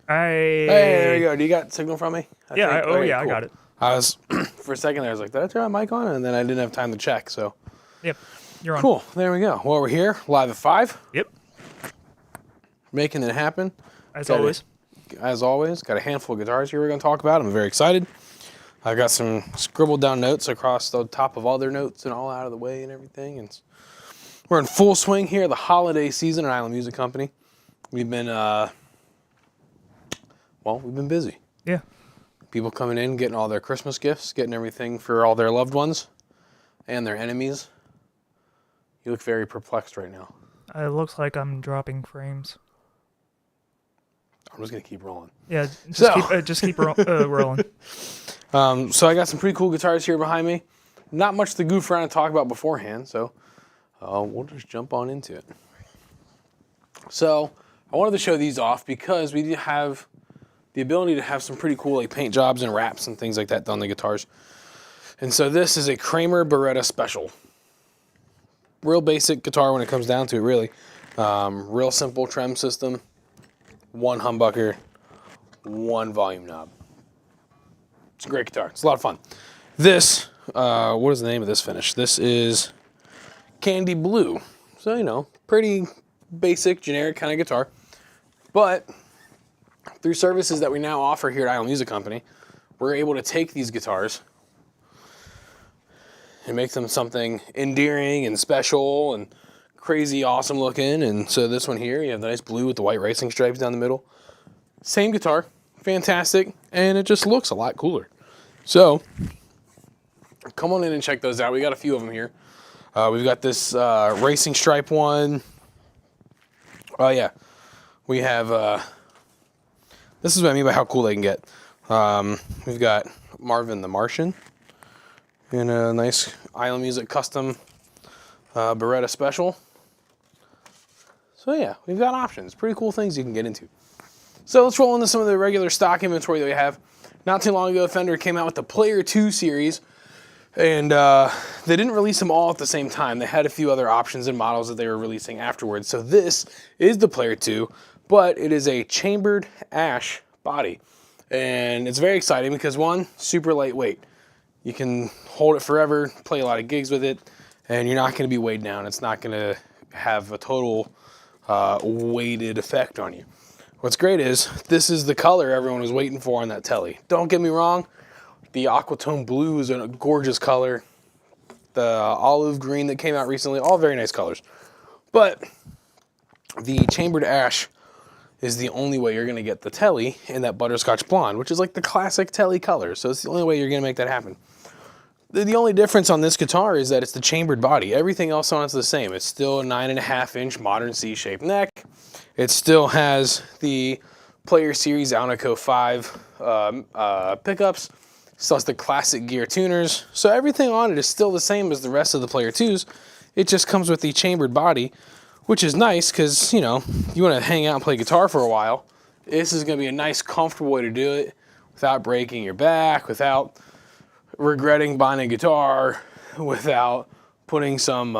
Hey, there you go. Do you got signal from me? I Yeah, think. oh Okay, yeah, I cool. got it. I was for a second there. I was like, "Did I turn my mic on?" And then I didn't have time to check. So Yep, you're on. cool. There we go. Well, we're here live at 5, Yep, making it happen. as Got always. As always, got a handful of guitars here we're going to talk about. I'm very excited. I got some scribbled down notes across the top of all their notes and all out of the way and everything. And we're in full swing here, the holiday season at Island Music Company. We've been, we've been busy. Yeah, People coming in, getting all their Christmas gifts, getting everything for all their loved ones and their enemies. You look very perplexed right now. it looks like I'm dropping frames. I'm just going to keep rolling. Yeah, just So- keep rolling. So I got some pretty cool guitars here behind me. Not much to goof around and talk about beforehand, so we'll just jump on into it. So I wanted to show these off because we do have the ability to have some pretty cool like paint jobs and wraps and things like that done on the guitars. And so this is a Kramer Beretta Special. Real basic guitar when it comes down to it, really. Real simple trem system, one humbucker, one volume knob. It's a great guitar. It's a lot of fun. This, what is the name of this finish? This is Candy Blue. So, you know, pretty basic, generic kind of guitar. But through services that we now offer here at Island Music Company, we're able to take these guitars and make them something endearing and special and crazy awesome looking. And so this one here, you have the nice blue with the white racing stripes down the middle. Same guitar, fantastic, and it just looks a lot cooler. So come on in and check those out. We got a few of them here. We've got this racing stripe one. Oh yeah, we have, this is what I mean by how cool they can get. We've got Marvin the Martian in a nice Island Music custom Beretta Special. So yeah, we've got options. Pretty cool things you can get into. So let's roll into some of the regular stock inventory that we have. Not too long ago, Fender came out with the Player 2 series, and they didn't release them all at the same time. They had a few other options and models that they were releasing afterwards. So this is the Player 2, but it is a chambered ash body. And it's very exciting because one, super lightweight. You can hold it forever, play a lot of gigs with it, and you're not going to be weighed down. It's not going to have a total weighted effect on you. What's great is this is the color everyone was waiting for on that telly. Don't get me wrong, the Aquatone Blue is a gorgeous color. The olive green that came out recently, all very nice colors. But the chambered ash is the only way you're gonna get the telly in that butterscotch blonde, which is like the classic telly color. So it's the only way you're gonna make that happen. The only difference on this guitar is that it's the chambered body. Everything else on it's the same. It's still a 9.5-inch modern C-shaped neck. It still has the Player Series Alnico 5 pickups. Still has the classic gear tuners. So everything on it is still the same as the rest of the Player 2s. It just comes with the chambered body, which is nice because, you know, you want to hang out and play guitar for a while. This is going to be a nice, comfortable way to do it without breaking your back, without regretting buying a guitar, without putting some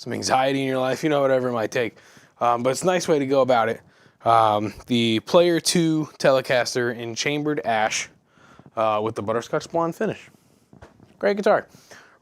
anxiety in your life, you know, whatever it might take. But it's a nice way to go about it. The Player 2 Telecaster in chambered ash with the butterscotch blonde finish. Great guitar.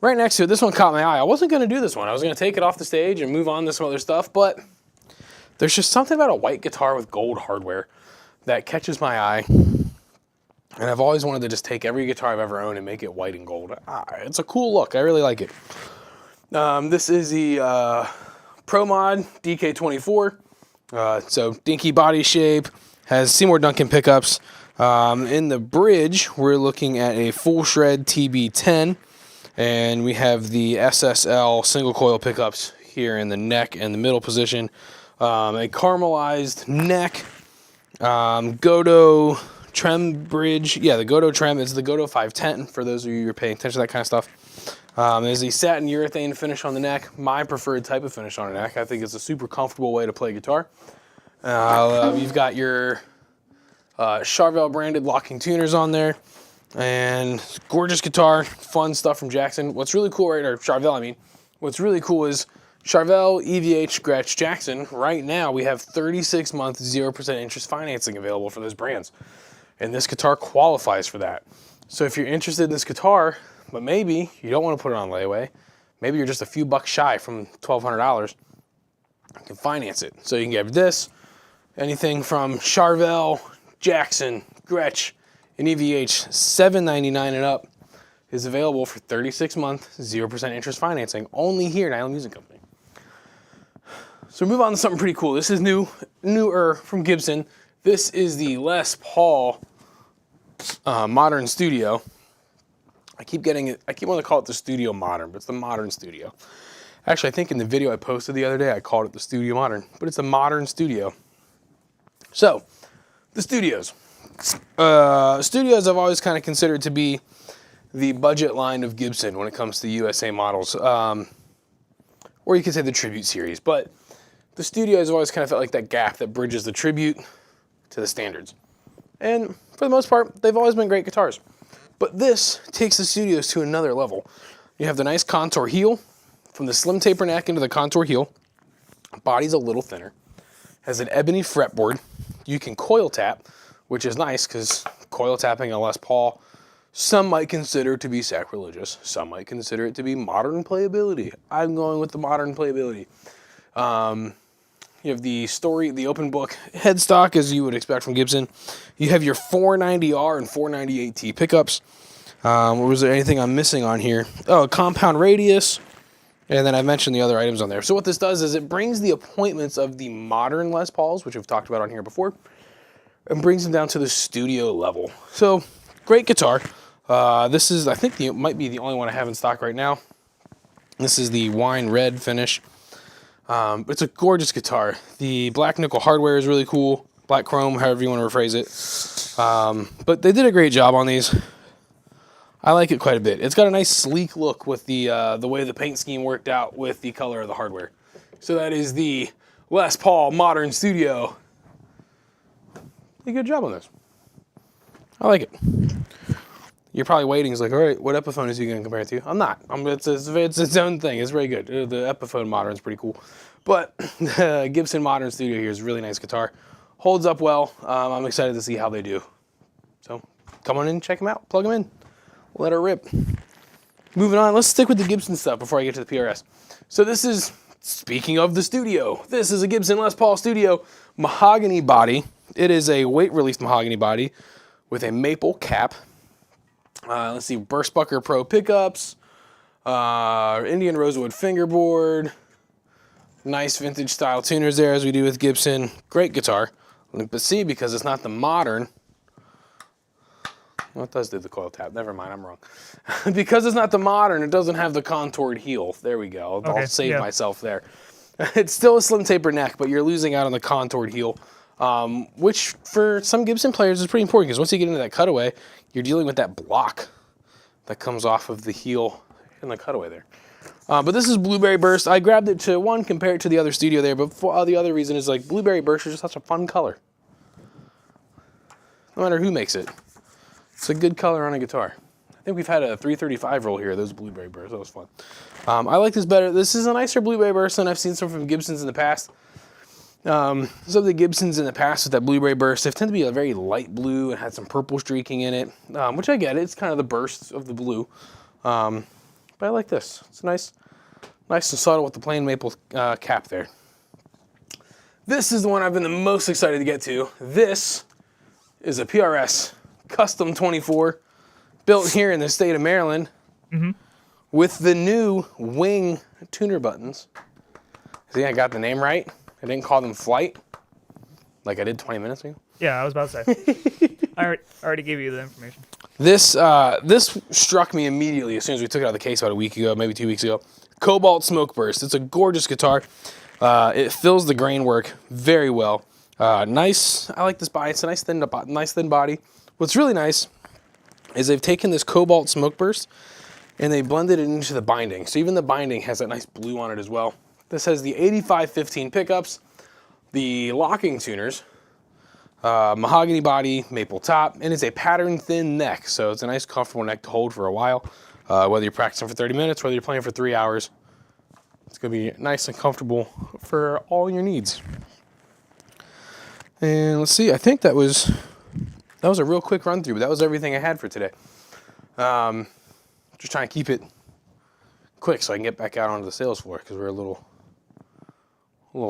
Right next to it, this one caught my eye. I wasn't going to do this one. I was going to take it off the stage and move on to some other stuff, but there's just something about a white guitar with gold hardware that catches my eye. And I've always wanted to just take every guitar I've ever owned and make it white and gold. It's a cool look. I really like it. This is the Pro Mod DK24. So dinky body shape, has Seymour Duncan pickups. In the bridge, we're looking at a full shred TB10, and we have the SSL single coil pickups here in the neck and the middle position. A caramelized neck, Godot trem bridge. Yeah, the Godot trem is the Godot 510 for those of you who are paying attention to that kind of stuff. There's a satin urethane finish on the neck, my preferred type of finish on the neck. I think it's a super comfortable way to play guitar. You've got your Charvel branded locking tuners on there, and gorgeous guitar, fun stuff from Jackson. What's really cool, right, or Charvel, I mean, what's really cool is Charvel, EVH, Gretsch, Jackson. Right now, we have 36-month 0% interest financing available for those brands. And this guitar qualifies for that. So if you're interested in this guitar, but maybe you don't want to put it on layaway, maybe you're just a few bucks shy from $1,200, you can finance it. So you can get this, anything from Charvel, Jackson, Gretsch, and EVH, $799 and up is available for 36-month 0% interest financing only here at Island Music Company. So we move on to something pretty cool. This is newer from Gibson. This is the Les Paul Modern Studio. I keep wanting to call it the Studio Modern, but it's the Modern Studio. Actually, I think in the video I posted the other day, I called it the Studio Modern, but it's a Modern Studio. So, the studios. Studios I've always kind of considered to be the budget line of Gibson when it comes to USA models. Or you could say the Tribute series, but the studios have always kind of felt like that gap that bridges the Tribute to the standards. And for the most part, they've always been great guitars. But this takes the studios to another level. You have the nice contour heel, from the slim taper neck into the contour heel. Body's a little thinner. Has an ebony fretboard. You can coil tap, which is nice because coil tapping a Les Paul, some might consider to be sacrilegious. Some might consider it to be modern playability. I'm going with the modern playability. You have the open book headstock, as you would expect from Gibson. You have your 490R and 498T pickups. Was there anything I'm missing on here? Oh, a compound radius. And then I mentioned the other items on there. So what this does is it brings the appointments of the modern Les Pauls, which we've talked about on here before, and brings them down to the studio level. So, great guitar. This is, I think, might be the only one I have in stock right now. This is the wine red finish. It's a gorgeous guitar. The black nickel hardware is really cool. Black chrome, however you want to rephrase it. But they did a great job on these. I like it quite a bit. It's got a nice sleek look with the way the paint scheme worked out with the color of the hardware. So that is the Les Paul Modern Studio. Did a good job on this. I like it. You're probably waiting. It's like, all right, what Epiphone is he going to compare it to? I'm not. It's its own thing. It's very good. The Epiphone Modern is pretty cool. But the Gibson Modern Studio here is a really nice guitar. Holds up well. I'm excited to see how they do. So come on in and check them out. Plug them in. Let her rip. Moving on. Let's stick with the Gibson stuff before I get to the PRS. So this is, speaking of the studio, this is a Gibson Les Paul Studio mahogany body. It is a weight-released mahogany body with a maple cap. Let's see, Burstbucker Pro pickups, Indian Rosewood fingerboard, nice vintage style tuners there as we do with Gibson. Great guitar. But see, because it's not the modern, well, it does do the coil tap. Never mind, I'm wrong. Because it's not the modern, it doesn't have the contoured heel. There we go. I'll save myself there. It's still a slim taper neck, but you're losing out on the contoured heel, which for some Gibson players is pretty important because once you get into that cutaway, you're dealing with that block that comes off of the heel in the cutaway there. But this is Blueberry Burst. I grabbed it to, one, compare it to the other studio there, but the other reason is like Blueberry Burst is just such a fun color. No matter who makes it. It's a good color on a guitar. I think we've had a 335 roll here, those Blueberry Bursts. That was fun. I like this better. This is a nicer Blueberry Burst than I've seen some from Gibsons in the past. Some of the Gibsons in the past with that Blueberry Burst, they tend to be a very light blue and had some purple streaking in it, which I get. It's kind of the bursts of the blue. But I like this. It's nice and subtle with the plain maple cap there. This is the one I've been the most excited to get to. This is a PRS Custom 24, built here in the state of Maryland, with the new wing tuner buttons. See, I got the name right. I didn't call them Flight, like I did 20 minutes ago. Yeah, I was about to say. I already gave you the information. This struck me immediately as soon as we took it out of the case about a week ago, maybe 2 weeks ago. Cobalt Smoke Burst. It's a gorgeous guitar. It fills the grain work very well. Nice. I like this body. It's a nice thin body. What's really nice is they've taken this Cobalt Smoke Burst and they blended it into the binding. So even the binding has that nice blue on it as well. This has the 8515 pickups, the locking tuners, mahogany body, maple top, and it's a pattern thin neck. So it's a nice comfortable neck to hold for a while. Whether you're practicing for 30 minutes, whether you're playing for 3 hours, It's going to be nice and comfortable for all your needs. And let's see, I think that was a real quick run through, but that was everything I had for today. Just trying to keep it quick so I can get back out onto the sales floor because we're a little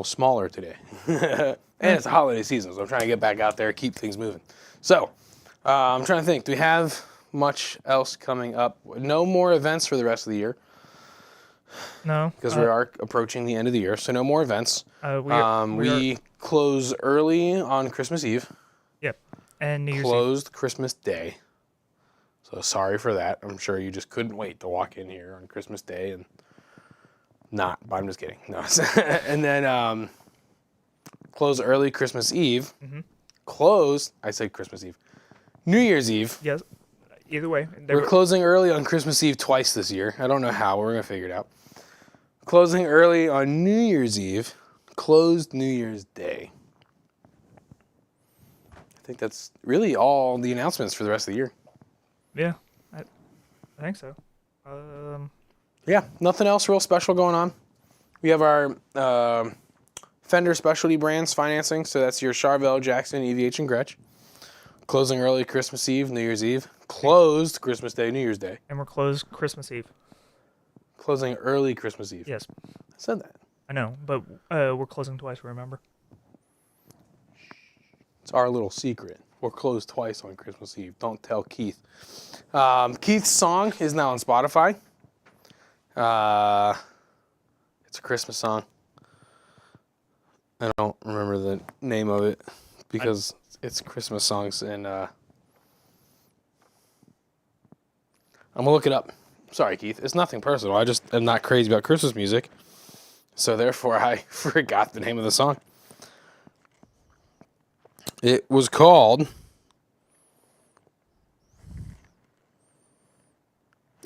smaller today. And it's the holiday season, so I'm trying to get back out there, keep things moving. So, I'm trying to think, do we have much else coming up? No more events for the rest of the year. No. Because we are approaching the end of the year, so no more events. We close early on Christmas Eve. Yep. And New Year's Eve. Closed Christmas Day. So sorry for that. I'm sure you just couldn't wait to walk in here on Christmas Day and not, but I'm just kidding. No. And then close early Christmas Eve. Mm-hmm. Closed, I said Christmas Eve. New Year's Eve. Yes. Either way. We're closing early on Christmas Eve twice this year. I don't know how. We're going to figure it out. Closing early on New Year's Eve. Closed New Year's Day. I think that's really all the announcements for the rest of the year. Yeah. I think so. Yeah, nothing else real special going on. We have our Fender Specialty Brands financing. So that's your Charvel, Jackson, EVH, and Gretsch. Closing early Christmas Eve, New Year's Eve. Closed Christmas Day, New Year's Day. And we're closed Christmas Eve. Closing early Christmas Eve. Yes. I said that. I know, but we're closing twice, remember? It's our little secret. We're closed twice on Christmas Eve. Don't tell Keith. Keith's song is now on Spotify. It's a Christmas song. I don't remember the name of it because it's Christmas songs, and I'm gonna look it up. Sorry, Keith. It's nothing personal. I just am not crazy about Christmas music, so therefore I forgot the name of the song. It was called...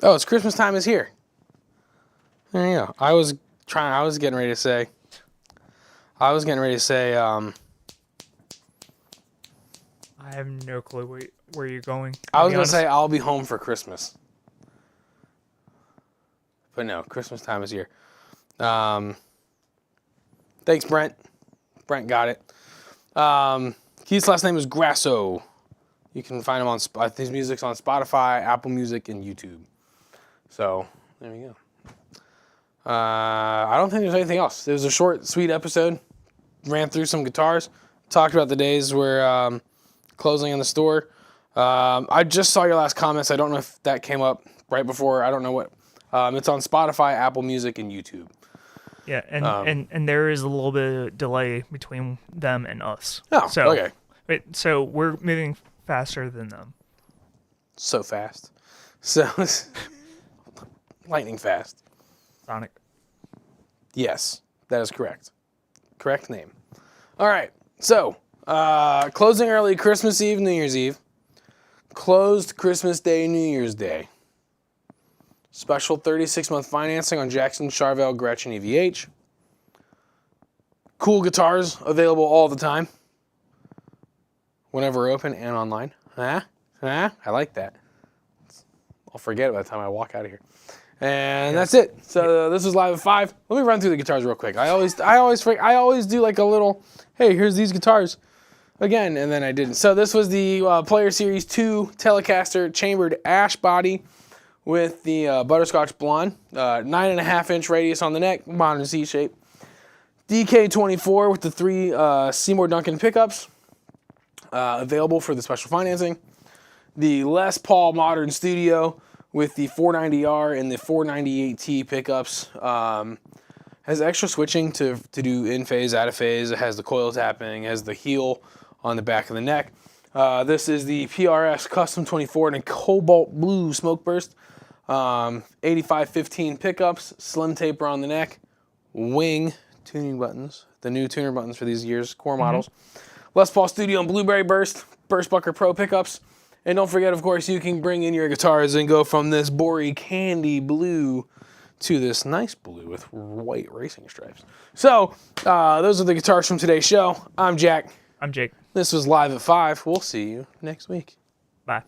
Oh, it's Christmas Time is Here. There you go. I was getting ready to say... I have no clue where you're going. I was going to say I'll be home for Christmas. But no, Christmas Time is here. Thanks, Brent. Brent got it. Keith's last name is Grasso. You can find him on his music's on Spotify, Apple Music, and YouTube. So there we go. I don't think there's anything else. It was a short, sweet episode. Ran through some guitars. Talked about the days we're closing in the store. I just saw your last comments. I don't know if that came up right before. I don't know what. It's on Spotify, Apple Music, and YouTube. Yeah, and there is a little bit of delay between them and us. Oh, okay. So we're moving faster than them. So fast. So lightning fast. Sonic. Yes, that is correct. Correct name. All right. So, closing early Christmas Eve, New Year's Eve. Closed Christmas Day, New Year's Day. Special 36-month financing on Jackson, Charvel, Gretsch, and EVH. Cool guitars available all the time. Whenever open and online. I like that. I'll forget it by the time I walk out of here. And that's it. So this is Live at 5. Let me run through the guitars real quick. I always do like a little, hey, here's these guitars again, and then I didn't. So this was the Player Series 2 Telecaster chambered ash body with the butterscotch blonde, 9.5-inch radius on the neck, modern C shape. DK24 with the 3 Seymour Duncan pickups, available for the special financing. The Les Paul Modern Studio with the 490R and the 498T pickups. Has extra switching to do in phase, out of phase. It has the coil tapping, it has the heel on the back of the neck. This is the PRS Custom 24 and a cobalt blue smoke burst. 8515 pickups, slim taper on the neck, wing tuning buttons, the new tuner buttons for these year's core models. Les Paul Studio and Blueberry Burst, Bucker Pro pickups. And don't forget, of course, you can bring in your guitars and go from this Bory candy blue to this nice blue with white racing stripes. So, those are the guitars from today's show. I'm Jack. I'm Jake. This was Live at 5. We'll see you next week. Bye.